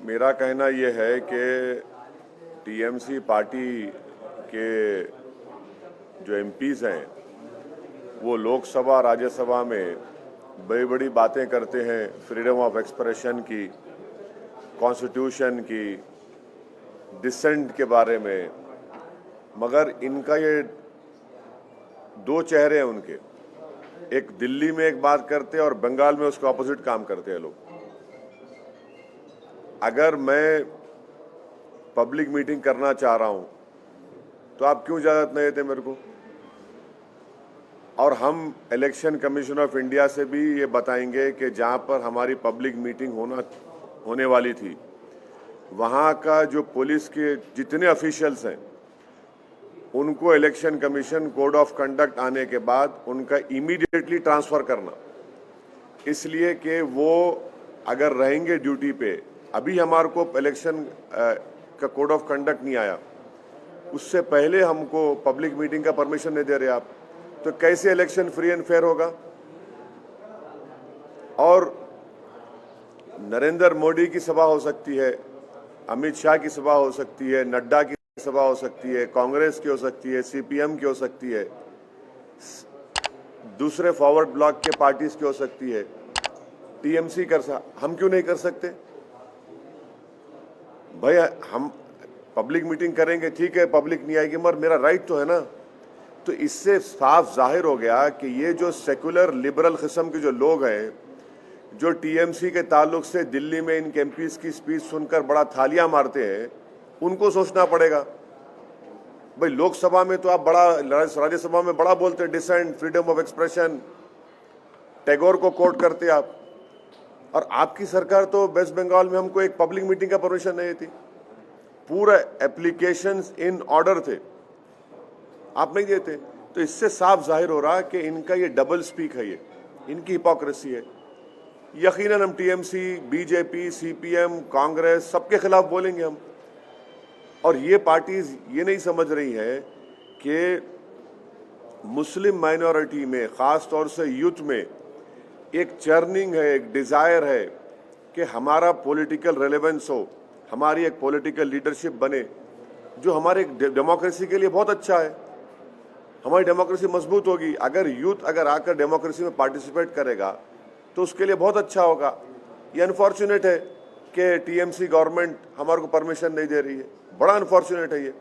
मेरा कहना ये है कि टीएमसी पार्टी के जो एमपीज हैं वो लोकसभा राज्यसभा में बड़ी बड़ी बातें करते हैं फ्रीडम ऑफ एक्सप्रेशन की, कॉन्स्टिट्यूशन की, डिसेंट के बारे में, मगर इनका ये दो चेहरे हैं उनके। एक दिल्ली में एक बात करते हैं और बंगाल में उसके ऑपोजिट काम करते हैं लोग। अगर मैं पब्लिक मीटिंग करना चाह रहा हूं तो आप क्यों इजाजत नहीं देते मेरे को? और हम इलेक्शन कमीशन ऑफ इंडिया से भी ये बताएंगे कि जहां पर हमारी पब्लिक मीटिंग होने वाली थी वहां का जो पुलिस के जितने ऑफिशियल्स हैं उनको election commission code of conduct आने के बाद उनका इमीडिएटली ट्रांसफर करना, इसलिए कि वो अगर रहेंगे ड्यूटी पे। अभी हमारे को इलेक्शन का कोड ऑफ कंडक्ट नहीं आया, उससे पहले हमको पब्लिक मीटिंग का परमिशन नहीं दे रहे आप, तो कैसे इलेक्शन फ्री एंड फेयर होगा? और नरेंद्र मोदी की सभा हो सकती है, अमित शाह की सभा हो सकती है, नड्डा की सभा हो सकती है, कांग्रेस की हो सकती है, सीपीएम की हो सकती है, दूसरे फॉरवर्ड ब्लॉक के पार्टीज की हो सकती है, टीएमसी हम क्यों नहीं कर सकते? भाई हम पब्लिक मीटिंग करेंगे, ठीक है, पब्लिक नहीं आएगी, मगर मेरा राइट तो है ना। तो इससे साफ जाहिर हो गया कि ये जो सेकुलर लिबरल किस्म के जो लोग हैं जो टीएमसी के ताल्लुक से दिल्ली में इन एमपीज की स्पीच सुनकर बड़ा थालियां मारते हैं, उनको सोचना पड़ेगा। भाई लोकसभा में तो आप बड़ा, राज्यसभा में बड़ा बोलते हैं dissent, freedom of expression, Tagore को कोट करते आप, और आपकी सरकार तो वेस्ट बंगाल में हमको एक पब्लिक मीटिंग का परमिशन नहीं थी। पूरा एप्लीकेशंस इन ऑर्डर थे, आप नहीं देते। तो इससे साफ जाहिर हो रहा कि इनका ये डबल स्पीक है, ये इनकी हिपोक्रेसी है। यकीनन हम टीएमसी, बीजेपी, सीपीएम, कांग्रेस सबके खिलाफ बोलेंगे हम। और ये पार्टीज ये नहीं समझ रही है कि मुस्लिम माइनॉरिटी में, खास तौर से यूथ में एक चर्निंग है, एक डिजायर है कि हमारा पॉलिटिकल रेलेवेंस हो, हमारी एक पॉलिटिकल लीडरशिप बने, जो हमारे डेमोक्रेसी के लिए बहुत अच्छा है। हमारी डेमोक्रेसी मजबूत होगी अगर यूथ आकर डेमोक्रेसी में पार्टिसिपेट करेगा, तो उसके लिए बहुत अच्छा होगा। ये अनफॉर्चुनेट है कि टीएमसी गवर्नमेंट हमारे को परमिशन नहीं दे रही है, बड़ा अनफॉर्चुनेट है ये।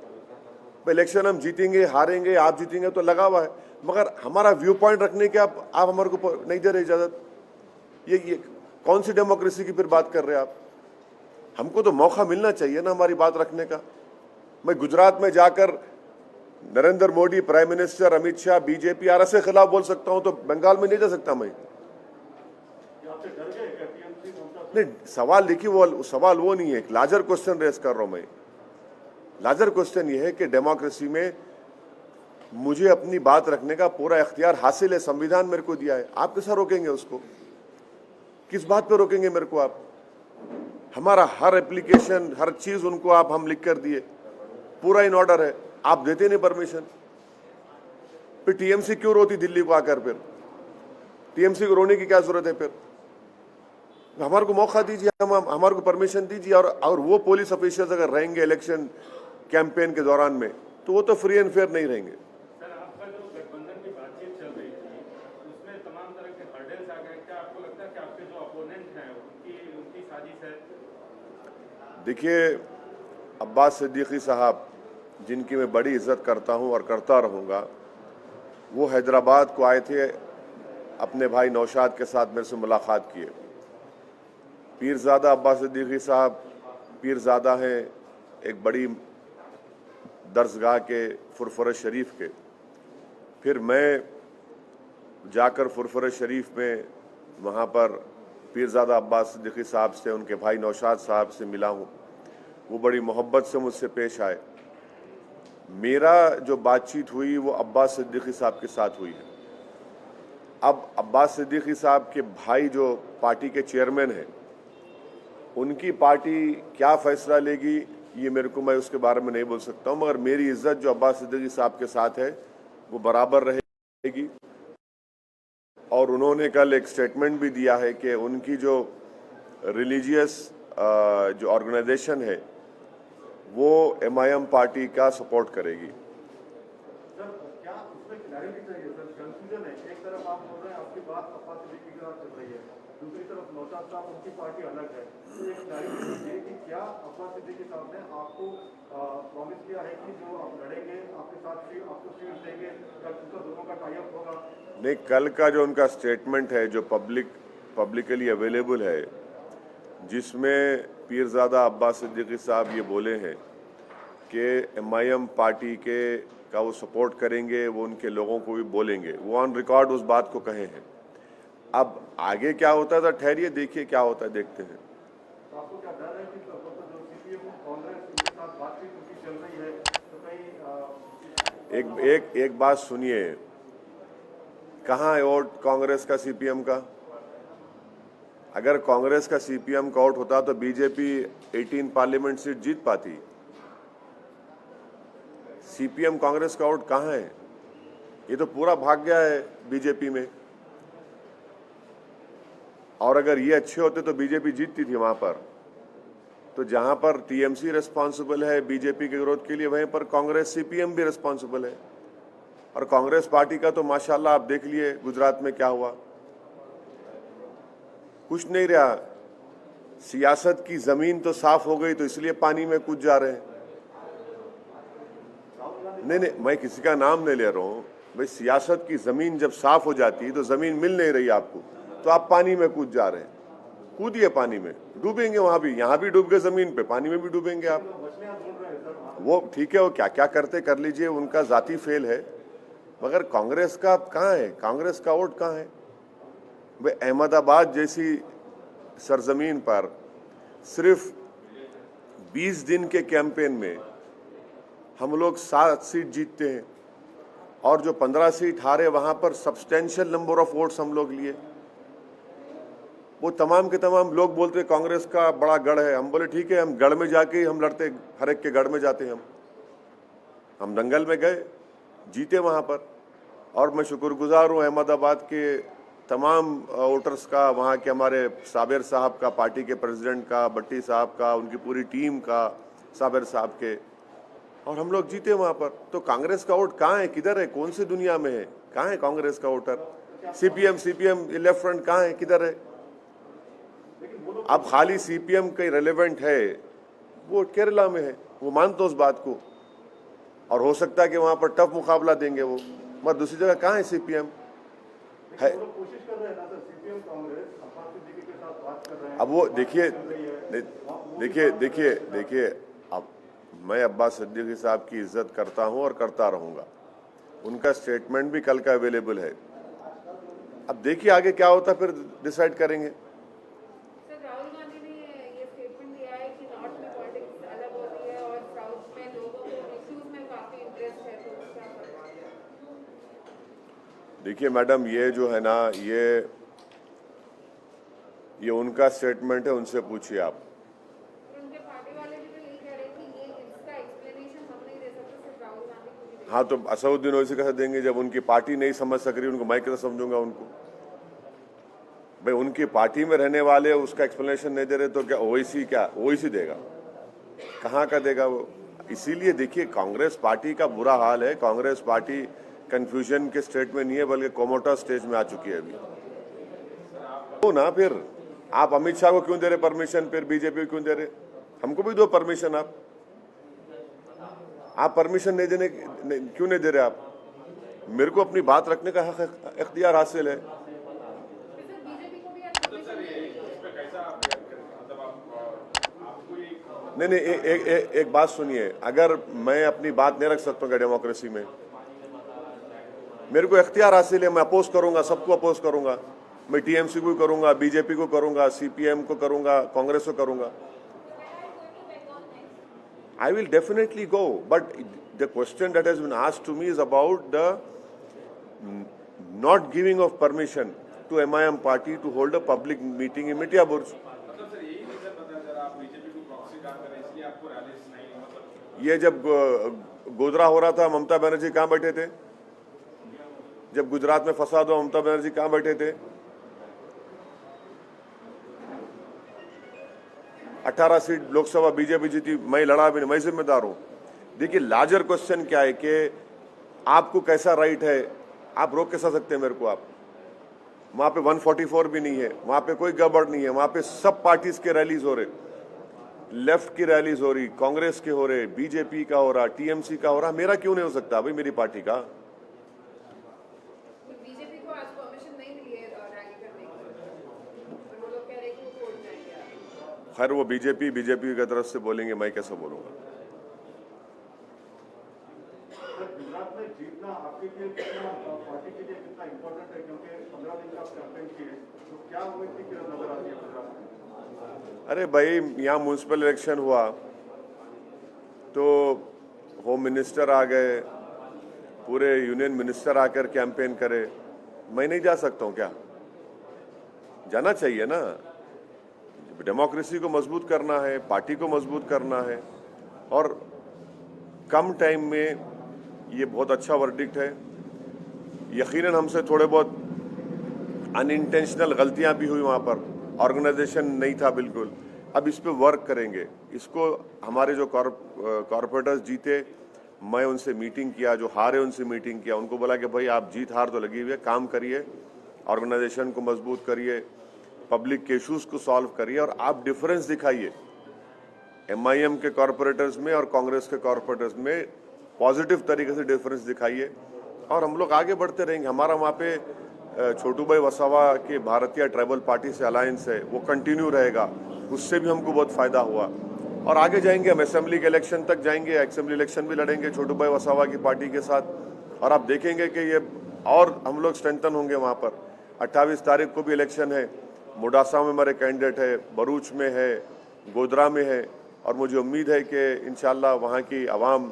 इलेक्शन हम जीतेंगे, हारेंगे, आप जीतेंगे तो लगा हुआ है, मगर हमारा व्यू पॉइंट रखने के आप हमारे को नहीं दे रहे इजाजत। ये कौन सी डेमोक्रेसी की फिर बात कर रहे हैं आप? हमको तो मौका मिलना चाहिए ना हमारी बात रखने का। मैं गुजरात में जाकर Narendra Modi, prime minister, Amit Shah, BJP आर के खिलाफ बोल सकता हूं, तो बंगाल में नहीं जा सकता मैं? नहीं, सवाल देखिए, वो सवाल वो नहीं है, लार्जर क्वेश्चन रेस कर रहा हूं मैं। लार्जर क्वेश्चन ये है कि डेमोक्रेसी में मुझे अपनी बात रखने का पूरा इख्तियार हासिल है, संविधान मेरे को दिया है। आप कैसा रोकेंगे उसको? किस बात पे रोकेंगे मेरे को आप? हमारा हर एप्लीकेशन, हर चीज उनको हम लिख कर दिए, पूरा इन ऑर्डर है, आप देते नहीं परमिशन। फिर टीएमसी क्यों रोती दिल्ली को आकर? फिर टीएमसी को रोने की क्या जरूरत है? फिर हमारे को मौका दीजिए, हमारे को परमिशन दीजिए। और वो पुलिस ऑफिसर्स अगर रहेंगे इलेक्शन कैंपेन के दौरान में, तो वो तो फ्री एंड फेयर नहीं रहेंगे। सर, आपका जो गठबंधन की बातचीत चल रही थी, उसमें तमाम तरह के हर्डल्स आ गए। क्या आपको लगता है कि आपके जो अपोनेंट हैं उनकी साजिश है? देखिए, अब्बास सिद्दीकी साहब, जिनकी मैं बड़ी इज्जत करता हूं और करता रहूंगा, वो हैदराबाद को आए थे, अपने भाई नौशाद के साथ मेरे से मुलाकात किए। पीरजादा अब्बास सिद्दीकी साहब पीरजादा हैं एक बड़ी दरसगाह के, फुरफुर शरीफ के। फिर मैं जाकर फुरफुर शरीफ में वहाँ पर पीरजादा अब्बास सिद्दीकी साहब से, उनके भाई नौशाद साहब से मिला हूँ। वो बड़ी मोहब्बत से मुझसे पेश आए। मेरा जो बातचीत हुई वो अब्बास सिद्दीकी साहब के साथ हुई है। अब अब्बास सिद्दीकी साहब के भाई जो पार्टी के चेयरमैन हैं, उनकी पार्टी क्या फैसला लेगी ये मैं उसके बारे में नहीं बोल सकता हूं, मगर मेरी इज्जत जो अब्बास सिद्दीकी साहब के साथ है वो बराबर रहेगी। और उन्होंने कल एक स्टेटमेंट भी दिया है कि उनकी जो रिलीजियस जो ऑर्गेनाइजेशन है वो एमआईएम पार्टी का सपोर्ट करेगी। सर क्या उसमें क्लैरिटी चाहिए सर, कंफ्यूजन है। एक तरफ आप बोल रहे हैं आपकी बात अब्बास सिद्दीकी के साथ चल रही है, दूसरी तरफ नौशाद साहब उनकी पार्टी अलग है, तो एक क्लैरिटी चाहिए कि क्या अब्बास सिद्दीकी साहब ने आपको प्रॉमिस किया है कि जो आप लड़ेंगे आपके साथ आपको सीट देंगे, कल उनका दोनों का टाई अप होगा? नहीं, कल का जो उनका स्टेटमेंट है जो पब्लिकली अवेलेबल है, जिसमें पीरजादा अब्बास सिद्दीकी साहब ये बोले हैं कि एमआईएम पार्टी का वो सपोर्ट करेंगे, वो उनके लोगों को भी बोलेंगे, वो ऑन रिकॉर्ड उस बात को कहे हैं। अब आगे क्या होता है तो ठहरिए, देखिए क्या होता है, देखते हैं। तो आपको क्या डर है कि जो सीपीएम कांग्रेस के साथ बातचीत उनकी चल रही है तो कहीं एक बात सुनिए, कहाँ है वोट कांग्रेस का सीपीएम का? अगर कांग्रेस का सीपीएम का वोट होता तो बीजेपी 18 पार्लियामेंट सीट जीत पाती। सीपीएम कांग्रेस का वोट कहाँ है? ये तो पूरा भाग गया है बीजेपी में। और अगर ये अच्छे होते तो बीजेपी जीतती थी वहां पर। तो जहां पर टीएमसी रिस्पॉन्सिबल है बीजेपी के विरोध के लिए, वहीं पर कांग्रेस सीपीएम भी रिस्पॉन्सिबल है। और कांग्रेस पार्टी का तो माशाल्लाह आप देख लिए गुजरात में क्या हुआ, कुछ नहीं रहा। सियासत की जमीन तो साफ हो गई तो इसलिए पानी में कूद जा रहे हैं। नहीं, मैं किसी का नाम नहीं ले रहा हूं भाई। सियासत की जमीन जब साफ हो जाती है तो जमीन मिल नहीं रही आपको, तो आप पानी में कूद जा रहे हैं। कूदिए पानी में, डूबेंगे वहां भी, यहां भी डूब गए जमीन पे, पानी में भी डूबेंगे आप। वो ठीक है, वो क्या क्या करते कर लीजिए, उनका जाती फेल है। मगर कांग्रेस का कहाँ है? कांग्रेस का वोट कहाँ है भाई? अहमदाबाद जैसी सरजमीन पर सिर्फ 20 दिन के कैंपेन में हम लोग 7 सीट जीतते हैं, और जो 15 सीट हारे वहां पर सब्सटेंशियल नंबर ऑफ वोट्स हम लोग लिए। वो तमाम के तमाम लोग बोलते कांग्रेस का बड़ा गढ़ है। हम बोले ठीक है, हम गढ़ में जाके हम लड़ते, हर एक के गढ़ में जाते हैं। हम दंगल में गए, जीते वहां पर। और मैं शुक्रगुजार हूँ अहमदाबाद के तमाम वोटर्स का, वहाँ के हमारे साबिर साहब का, पार्टी के प्रेसिडेंट का, भट्टी साहब का, उनकी पूरी टीम का, साबिर साहब के, और हम लोग जीते वहाँ पर। तो कांग्रेस का वोट कहाँ है? किधर है? कौन सी दुनिया में है? कहाँ है कांग्रेस का वोटर? सीपीएम लेफ्ट फ्रंट कहाँ है? किधर है? अब खाली सीपीएम का रेलेवेंट है, वो केरला में है, वो मानते उस बात को, और हो सकता है कि वहां पर टफ मुकाबला देंगे वो। मगर दूसरी जगह कहाँ है सीपीएम? है कोशिश कर रहे हैं ना सर, सीपीएम कांग्रेस अब्बास सिद्दीकी के साथ बात कर रहे हैं। अब वो देखिए, अब मैं अब्बास सिद्दीकी साहब की इज्जत करता हूं और करता रहूंगा। उनका स्टेटमेंट भी कल का अवेलेबल है। अब देखिए आगे क्या होता, फिर डिसाइड करेंगे। सर, राहुल गांधी ने ये स्टेटमेंट दिया है कि नॉर्थ में पॉलिटिक्स अलग होती है और साउथ में लोगों को इश्यूज में काफी इंटरेस्ट है, तो क्या करें? देखिए मैडम, ये जो है ना, ये उनका स्टेटमेंट है, उनसे पूछिए आप। उनके पार्टी वाले भी तो यही कह रहे हैं कि ये इसका एक्सप्लेनेशन हम नहीं दे सकते, सिर्फ राहुल गांधी को ही दे। हाँ, तो असदुद्दीन ओवैसी कैसे देंगे जब उनकी पार्टी नहीं समझ सक रही? उनको मैं कैसे समझूंगा उनको? भाई उनकी पार्टी में रहने वाले उसका एक्सप्लेनेशन नहीं दे रहे तो क्या ओवैसी देगा? कहाँ का देगा वो? इसीलिए देखिए, कांग्रेस पार्टी का बुरा हाल है। कांग्रेस पार्टी कंफ्यूजन के स्टेट में नहीं है, बल्कि कोमोटा स्टेज में आ चुकी है अभी। तो ना फिर आप अमित शाह को क्यों दे रहे परमिशन? फिर बीजेपी को क्यों दे रहे? हमको भी दो परमिशन। आप परमिशन नहीं देने क्यों नहीं दे रहे? आप, मेरे को अपनी बात रखने का हक, इख्तियार हासिल है। बीजेपी को भी आप परमिशन नहीं, एक बात सुनिए, अगर मैं अपनी बात नहीं रख सकता हूँ डेमोक्रेसी में, मेरे को इख्तियार हासिल है, मैं अपोज करूंगा, सबको अपोज करूंगा। मैं टीएमसी को करूंगा, बीजेपी को करूंगा, सीपीएम को करूंगा, कांग्रेस को करूंगा। I will definitely go, but the question that has been asked to me is about the not giving of permission to MIM party to hold a public meeting in Mitya Burj. मतलब sir यही reason बता जरा, आप BJP को proxy काम कर रहे हैं इसलिए आपको रैलीज नहीं, मतलब ये जब गोधरा हो रहा था, ममता बनर्जी कहाँ बैठे थे? जब गुजरात में फसाद हुआ, ममता बनर्जी कहाँ बैठे थे? 18 सीट लोकसभा बीजेपी जीती, मैं लड़ा भी नहीं, मैं जिम्मेदार हूं। देखिए लार्जर क्वेश्चन क्या है कि आपको कैसा राइट है, आप रोक कैसा सकते हैं मेरे को? आप वहां पे 144 भी नहीं है, वहां पे कोई गड़बड़ नहीं है, वहां पे सब पार्टीज के रैलीज हो रहे, लेफ्ट की रैलीज हो रही, कांग्रेस के हो रहे, बीजेपी का हो रहा, टीएमसी का हो रहा, मेरा क्यों नहीं हो सकता भाई, मेरी पार्टी का? बीजेपी को आज परमिशन नहीं मिली है रैली करने की, और वो लोग कह रहे हैं कि वो कोर्ट जाएंगे। खैर वो बीजेपी की तरफ से बोलेंगे, मैं कैसे बोलूंगा? गुजरात में जीतना आपके लिए कितना, पार्टी के लिए कितना इम्पोर्टेंट है, क्योंकि 15 दिन का कैंपेन किए, तो क्या वो इतनी नजर आती है गुजरात में? अरे भाई यहाँ म्यूनसिपल इलेक्शन हुआ तो होम मिनिस्टर आ गए, पूरे यूनियन मिनिस्टर आकर कैंपेन करे, मैं नहीं जा सकता हूँ क्या? जाना चाहिए ना। डेमोक्रेसी को मजबूत करना है, पार्टी को मजबूत करना है, और कम टाइम में ये बहुत अच्छा वर्डिक्ट है। यकीनन हमसे थोड़े बहुत अनइंटेंशनल गलतियां भी हुई, वहाँ पर ऑर्गेनाइजेशन नहीं था बिल्कुल। अब इस पे वर्क करेंगे। इसको हमारे जो कॉर्पोरेटर्स जीते, मैं उनसे मीटिंग किया, जो हारे उनसे मीटिंग किया, उनको बोला कि भाई आप जीत हार तो लगी हुई है, काम करिए, ऑर्गेनाइजेशन को मजबूत करिए, पब्लिक के इशूज को सॉल्व करिए, और आप डिफरेंस दिखाइए MIM के कॉर्पोरेटर्स में और कांग्रेस के कॉर्पोरेटर्स में, पॉजिटिव तरीके से डिफरेंस दिखाइए, और हम लोग आगे बढ़ते रहेंगे। हमारा वहाँ पे छोटू भाई वसावा के भारतीय ट्राइबल पार्टी से अलायंस है, वो कंटिन्यू रहेगा, उससे भी हमको बहुत फायदा हुआ, और आगे जाएंगे हम असेंबली के इलेक्शन तक जाएंगे, असेंबली इलेक्शन भी लड़ेंगे छोटू भाई वसावा की पार्टी के साथ, और आप देखेंगे कि ये और हम लोग स्ट्रेंथन होंगे वहाँ पर। 28 तारीख को भी इलेक्शन है, मोडासा में हमारे कैंडिडेट है, भरूच में है, गोधरा में है, और मुझे उम्मीद है कि इंशाल्लाह वहाँ की आवाम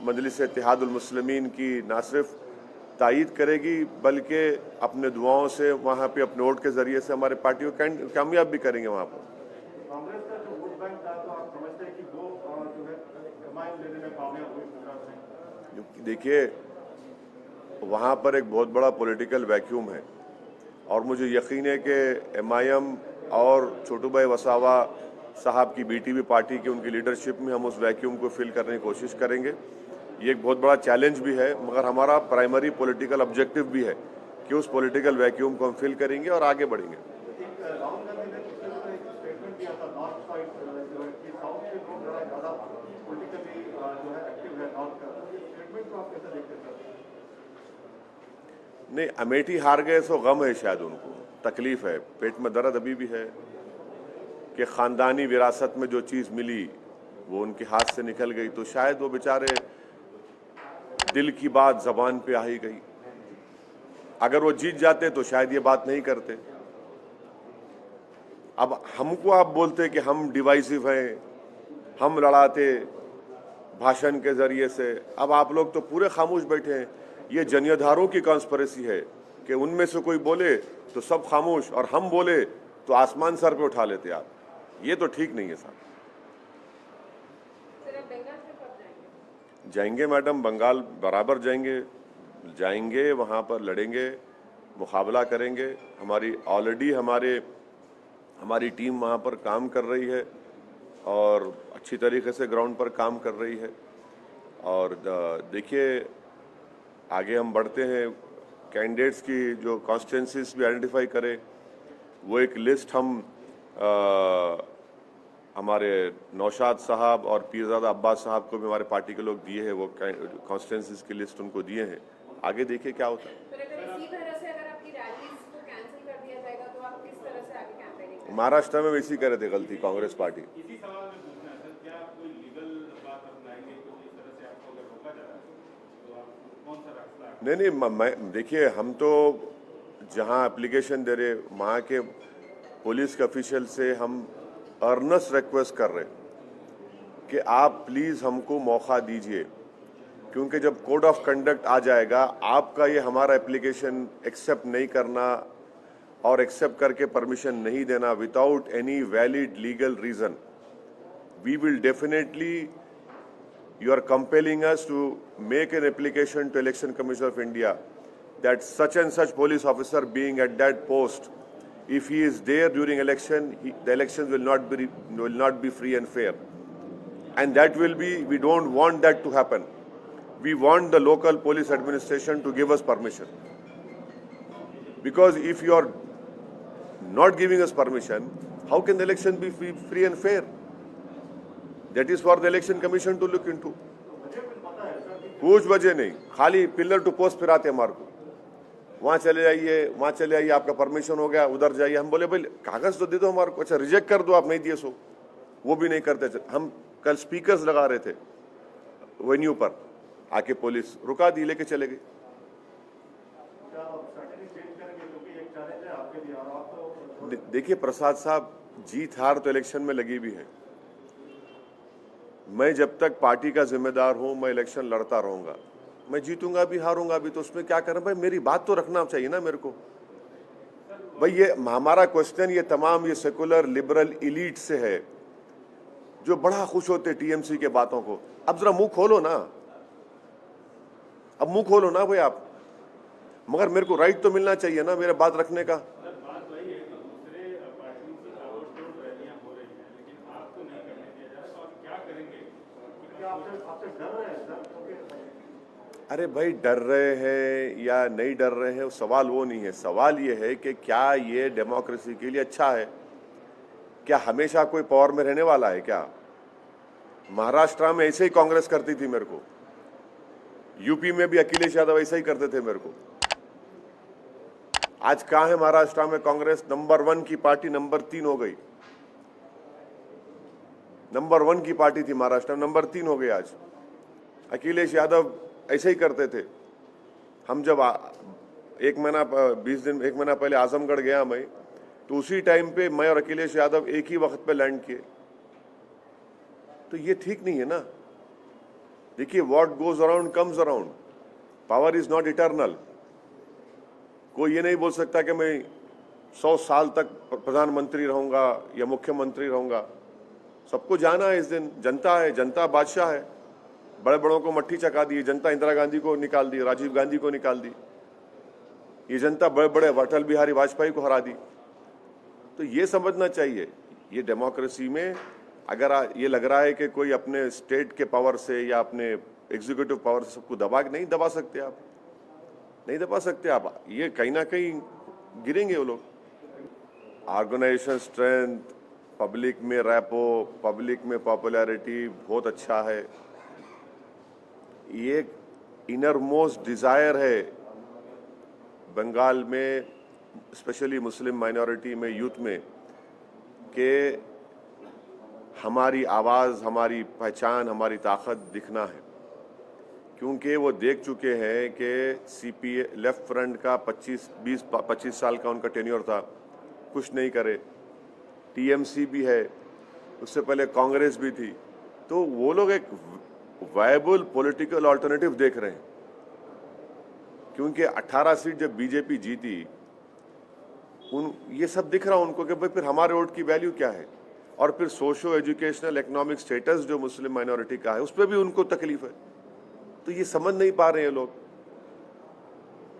मजलिस इत्तेहादुल मुस्लिमीन की ना सिर्फ तायीद करेगी, बल्कि अपने दुआओं से वहाँ पे अपने वोट के जरिए से हमारे पार्टी को कामयाब भी करेंगे वहाँ पर। कांग्रेस का जो वोट बैंक था, तो आप समझते हैं कि वो जो है MIM लेने में कामयाब हुई गुजरात में? देखिए वहाँ पर एक बहुत बड़ा पॉलिटिकल वैक्यूम है, और मुझे यकीन है कि MIM और छोटू भाई वसावा साहब की BTP पार्टी की उनकी लीडरशिप में हम उस वैक्यूम को फिल करने की कोशिश करेंगे। ये एक बहुत बड़ा चैलेंज भी है, मगर हमारा प्राइमरी पॉलिटिकल ऑब्जेक्टिव भी है कि उस पॉलिटिकल वैक्यूम को हम फिल करेंगे और आगे बढ़ेंगे। राहुल गांधी ने पिछले दिनों एक स्टेटमेंट दिया था, नॉर्थ साइड जो है कि साउथ के लोग ज़्यादा पॉलिटिकली जो है एक्टिव है नॉर्थ का, स्टेटमेंट को आप कैसे देखते हैं? नहीं, अमेठी हार गए तो गम है, शायद उनको तकलीफ है, पेट में दर्द अभी भी है कि खानदानी विरासत में जो चीज़ मिली वो उनके हाथ से निकल गई, तो शायद वो बेचारे दिल की बात जबान पे आ ही गई। अगर वो जीत जाते तो शायद ये बात नहीं करते। अब हमको आप बोलते कि हम डिवाइसिव हैं, हम लड़ाते भाषण के जरिए से, अब आप लोग तो पूरे खामोश बैठे हैं। ये जनियाधारों की कॉन्स्पिरेसी है कि उनमें से कोई बोले तो सब खामोश, और हम बोले तो आसमान सर पे उठा लेते आप। ये तो ठीक नहीं है साहब। जाएंगे मैडम, बंगाल बराबर जाएंगे, वहाँ पर लड़ेंगे, मुकाबला करेंगे। हमारी टीम वहाँ पर काम कर रही है और अच्छी तरीके से ग्राउंड पर काम कर रही है। और देखिए आगे हम बढ़ते हैं, कैंडिडेट्स की जो कॉन्स्टिट्यूंसीज भी आइडेंटिफाई करें, वो एक लिस्ट हम हमारे नौशाद साहब और पीरजादा अब्बास साहब को भी हमारे पार्टी के लोग दिए हैं, वो कॉन्स्टिट्यूंसीज की लिस्ट उनको दिए हैं। आगे देखिए क्या होता है। महाराष्ट्र में वैसी कर रहे थे गलती कांग्रेस पार्टी। इसी सवाल में पूछना है सर, क्या कोई लीगल बात अपनाएंगे, कुछ इस तरह से आपको अगर रोका जा रहा है तो आप कौन सा रास्ता? नहीं, देखिए हम तो जहां एप्लीकेशन दे रहे वहाँ के पुलिस के ऑफिशियल से हम अर्नेस्ट रिक्वेस्ट कर रहे कि आप प्लीज़ हमको मौका दीजिए, क्योंकि जब कोड ऑफ कंडक्ट आ जाएगा, आपका ये हमारा एप्लीकेशन एक्सेप्ट नहीं करना और एक्सेप्ट करके परमिशन नहीं देना without any valid legal reason, we will definitely, you are compelling us to make an application to Election Commission of India that such and such police officer being at that post if he is there during election, the elections will not be free and fair, and that will be, we don't want that to happen. We want the local police administration to give us permission, because if you are not giving us permission, how can the election be free and fair? That is for the election commission to look into. कुछ वजह नहीं, खाली pillar to post फिराते हमारे को, वहाँ चले जाइए, आपका परमिशन हो गया, उधर जाइए। हम बोले भाई कागज तो दे दो हमारे को, अच्छा रिजेक्ट कर दो, आप नहीं दिए सो, वो भी नहीं करते। हम कल स्पीकर्स लगा रहे थे वेन्यू पर, आके पुलिस रुका दी, लेके चले गए। देखिए प्रसाद साहब, जीत हार तो इलेक्शन में लगी भी है। मैं जब तक पार्टी का जिम्मेदार हूं, मैं इलेक्शन लड़ता रहूंगा। मैं जीतूंगा भी हारूंगा भी, तो उसमें क्या करना भाई, मेरी बात तो रखना चाहिए ना मेरे को। भाई ये हमारा क्वेश्चन ये तमाम ये सेकुलर लिबरल इलीट से है, जो बड़ा खुश होते टीएमसी के बातों को। अब जरा मुंह खोलो ना, अब मुंह खोलो ना भाई आप, मगर मेरे को राइट तो मिलना चाहिए ना मेरे बात रखने का। अरे भाई डर रहे हैं या नहीं डर रहे हैं, सवाल वो नहीं है। सवाल ये है कि क्या ये डेमोक्रेसी के लिए अच्छा है? क्या हमेशा कोई पावर में रहने वाला है क्या? महाराष्ट्र में ऐसे ही कांग्रेस करती थी मेरे को, यूपी में भी अखिलेश यादव ऐसा ही करते थे मेरे को। आज कहाँ है महाराष्ट्र में कांग्रेस? नंबर 1 की पार्टी नंबर 3 हो गई। नंबर 1 की पार्टी थी महाराष्ट्र में, नंबर 3 हो गई आज। अखिलेश यादव ऐसे ही करते थे। हम जब 1 महीना पहले आजमगढ़ गया मैं, तो उसी टाइम पे मैं और अखिलेश यादव एक ही वक्त पे लैंड किए। तो ये ठीक नहीं है ना। देखिए, what goes around comes around, power is not eternal. कोई ये नहीं बोल सकता कि मैं 100 साल तक प्रधानमंत्री रहूंगा या मुख्यमंत्री रहूंगा। सबको जाना है इस दिन। जनता है, जनता बादशाह है। बड़े बड़ों को मट्ठी चका दी जनता, इंदिरा गांधी को निकाल दी, राजीव गांधी को निकाल दी। ये जनता बड़े बड़े अटल बिहारी वाजपेयी को हरा दी। तो ये समझना चाहिए, ये डेमोक्रेसी में अगर ये लग रहा है कि कोई अपने स्टेट के पावर से या अपने एग्जीक्यूटिव पावर से सबको नहीं दबा सकते आप, नहीं दबा सकते आप। ये कहीं ना कहीं गिरेंगे वो लोग। ऑर्गेनाइजेशन स्ट्रेंथ, पब्लिक में रैपो, पब्लिक में पॉपुलैरिटी बहुत अच्छा है। ये इनर मोस्ट डिजायर है बंगाल में, स्पेशली मुस्लिम माइनॉरिटी में, यूथ में, कि हमारी आवाज़, हमारी पहचान, हमारी ताकत दिखना है। क्योंकि वो देख चुके हैं कि सीपीए लेफ्ट फ्रंट का 25 साल का उनका टेन्योर था, कुछ नहीं करे। टीएमसी भी है, उससे पहले कांग्रेस भी थी। तो वो लोग एक वायबल पॉलिटिकल अल्टरनेटिव देख रहे हैं। क्योंकि 18 सीट जब बीजेपी जीती, ये सब दिख रहा उनको कि भाई फिर हमारे वोट की वैल्यू क्या है। और फिर सोशो एजुकेशनल इकोनॉमिक स्टेटस जो मुस्लिम माइनॉरिटी का है, उस पर भी उनको तकलीफ है। तो ये समझ नहीं पा रहे हैं लोग।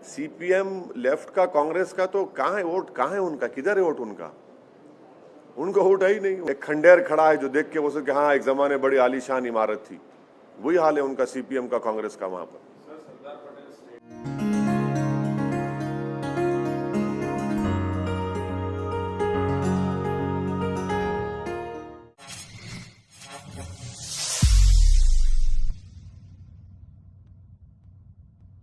सीपीएम लेफ्ट का, कांग्रेस का तो कहाँ है वोट, कहाँ है उनका, किधर है वोट उनका? उनका वोट है ही नहीं। एक खंडेर खड़ा है जो देख के वो सोचे हाँ एक जमाने बड़ी आलीशान इमारत थी। वही हाल है उनका, सीपीएम का, कांग्रेस का वहां पर।